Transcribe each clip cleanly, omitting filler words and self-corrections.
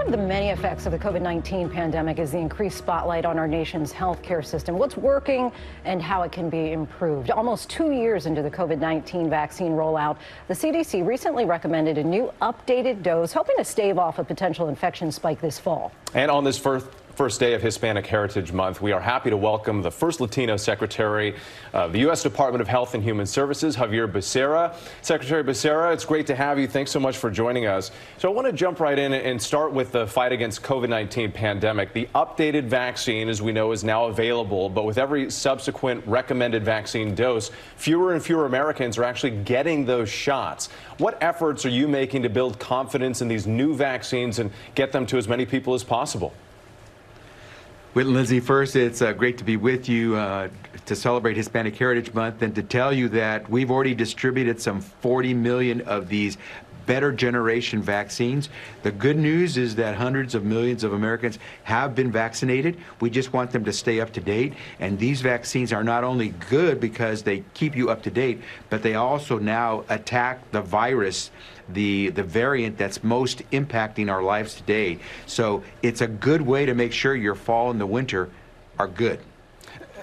of the many effects of the COVID-19 pandemic is the increased spotlight on our nation's healthcare system, what's working and how it can be improved. Almost 2 years into the COVID-19 vaccine rollout, the CDC recently recommended a new updated dose, hoping to stave off a potential infection spike this fall. And on this first day of Hispanic Heritage Month, we are happy to welcome the first Latino Secretary of the U.S. Department of Health and Human Services, Xavier Becerra. Secretary Becerra, it's great to have you. Thanks so much for joining us. So I want to jump right in and start with the fight against COVID-19 pandemic. The updated vaccine, as we know, is now available, but with every subsequent recommended vaccine dose, fewer and fewer Americans are actually getting those shots. What efforts are you making to build confidence in these new vaccines and get them to as many people as possible? Well, Lindsay, first, it's great to be with you to celebrate Hispanic Heritage Month and to tell you that we've already distributed some 40 million of these better generation vaccines. The good news is that hundreds of millions of Americans have been vaccinated. We just want them to stay up to date. And these vaccines are not only good because they keep you up to date, but they also now attack the virus, the variant that's most impacting our lives today. So it's a good way to make sure your fall and the winter are good.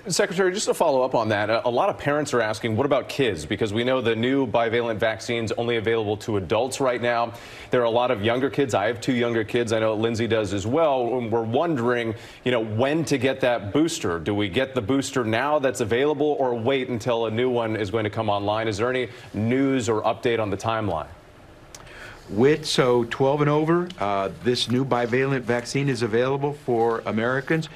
Secretary, just to follow up on that, a lot of parents are asking, what about kids? Because we know the new bivalent vaccine's only available to adults right now. There are a lot of younger kids. I have 2 younger kids. I know Lindsay does as well. And we're wondering, when to get that booster. Do we get the booster now that's available or wait until a new one is going to come online? Is there any news or update on the timeline? So 12 and over, this new bivalent vaccine is available for Americans.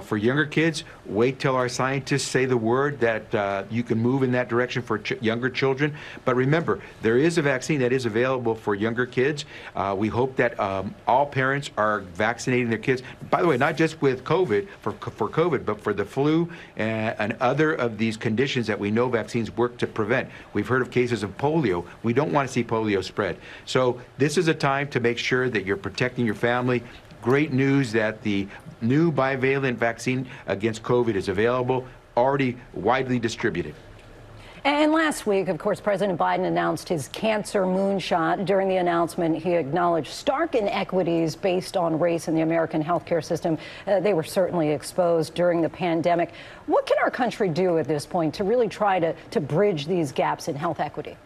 For younger kids, wait till our scientists say the word that you can move in that direction for younger children. But remember, there is a vaccine that is available for younger kids. We hope that all parents are vaccinating their kids. By the way, not just with COVID, for COVID, but for the flu and other of these conditions that we know vaccines work to prevent. We've heard of cases of polio. We don't want to see polio spread. So this is a time to make sure that you're protecting your family. Great news that the new bivalent vaccine against COVID is available, already widely distributed. And last week, of course, President Biden announced his cancer moonshot. During the announcement, he acknowledged stark inequities based on race in the American healthcare system. They were certainly exposed during the pandemic. What can our country do at this point to really try to bridge these gaps in health equity?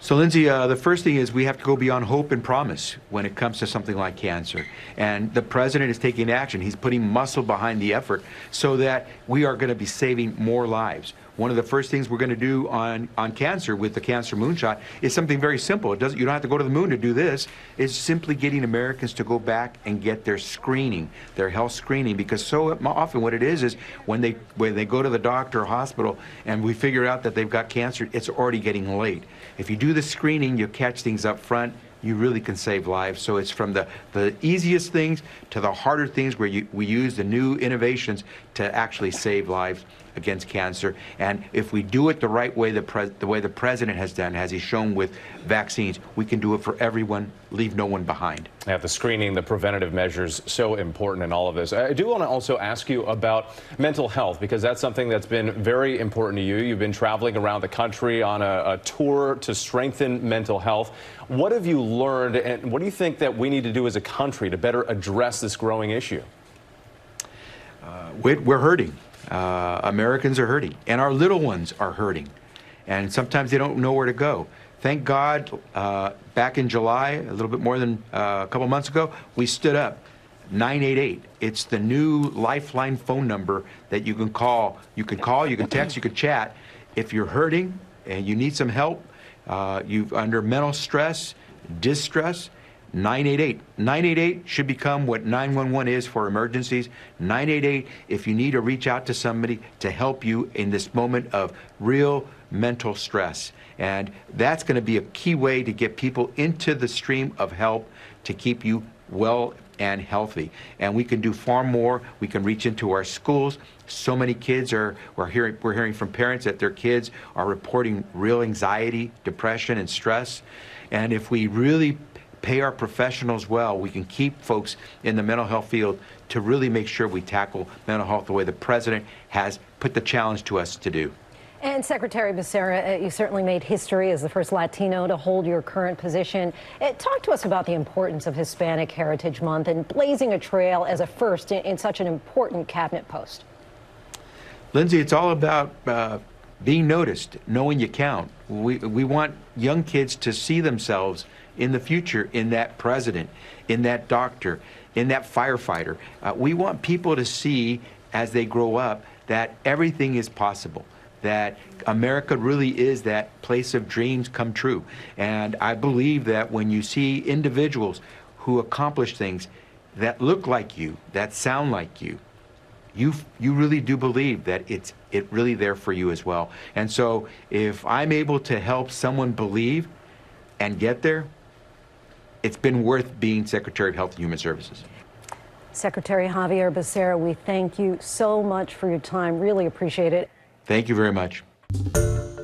So, Lindsay, the first thing is we have to go beyond hope and promise when it comes to something like cancer. And the president is taking action. He's putting muscle behind the effort so that we are going to be saving more lives. One of the first things we're going to do on cancer with the cancer moonshot is something very simple. You don't have to go to the moon to do this. It's simply getting Americans to go back and get their screening, their health screening, because so often what it is when they go to the doctor or hospital and we figure out that they've got cancer, it's already getting late. If you do the screening, you catch things up front, you really can save lives. So it's from the easiest things to the harder things where we use the new innovations to actually save lives against cancer. And if we do it the right way, the way the president has done, as he's shown with vaccines, we can do it for everyone, leave no one behind. Yeah, the screening, the preventative measures, so important in all of this. I do want to also ask you about mental health, because that's something that's been very important to you. You've been traveling around the country on a tour to strengthen mental health. What have you learned, and what do you think that we need to do as a country to better address this growing issue? We're hurting. Americans are hurting, and our little ones are hurting, and sometimes they don't know where to go. Thank God, back in July, a little bit more than a couple months ago, we stood up 988. It's the new lifeline phone number that you can call. You can call, you can text, you can chat. If you're hurting and you need some help, you're under mental stress, distress, 988. 988 should become what 911 is for emergencies. 988 if you need to reach out to somebody to help you in this moment of real mental stress. And that's going to be a key way to get people into the stream of help to keep you well and healthy. And we can do far more. We can reach into our schools. So many kids we're hearing from parents that their kids are reporting real anxiety, depression, and stress. And if we really pay our professionals well, we can keep folks in the mental health field to really make sure we tackle mental health the way the president has put the challenge to us to do. And Secretary Becerra, you certainly made history as the first Latino to hold your current position. Talk to us about the importance of Hispanic Heritage Month and blazing a trail as a first in such an important cabinet post. Lindsay, it's all about being noticed, knowing you count. We want young kids to see themselves in the future in that president, in that doctor, in that firefighter. We want people to see as they grow up that everything is possible, that America really is that place of dreams come true. And I believe that when you see individuals who accomplish things that look like you, that sound like you, you really do believe that it's really there for you as well. And so if I'm able to help someone believe and get there, it's been worth being Secretary of Health and Human Services. Secretary Xavier Becerra, we thank you so much for your time. Really appreciate it. Thank you very much.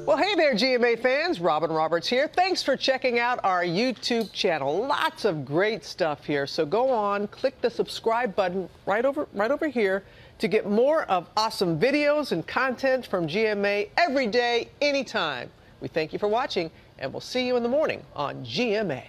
Well, hey there, GMA fans. Robin Roberts here. Thanks for checking out our YouTube channel. Lots of great stuff here. So go on, click the subscribe button right over here to get more of awesome videos and content from GMA every day, anytime. We thank you for watching, and we'll see you in the morning on GMA.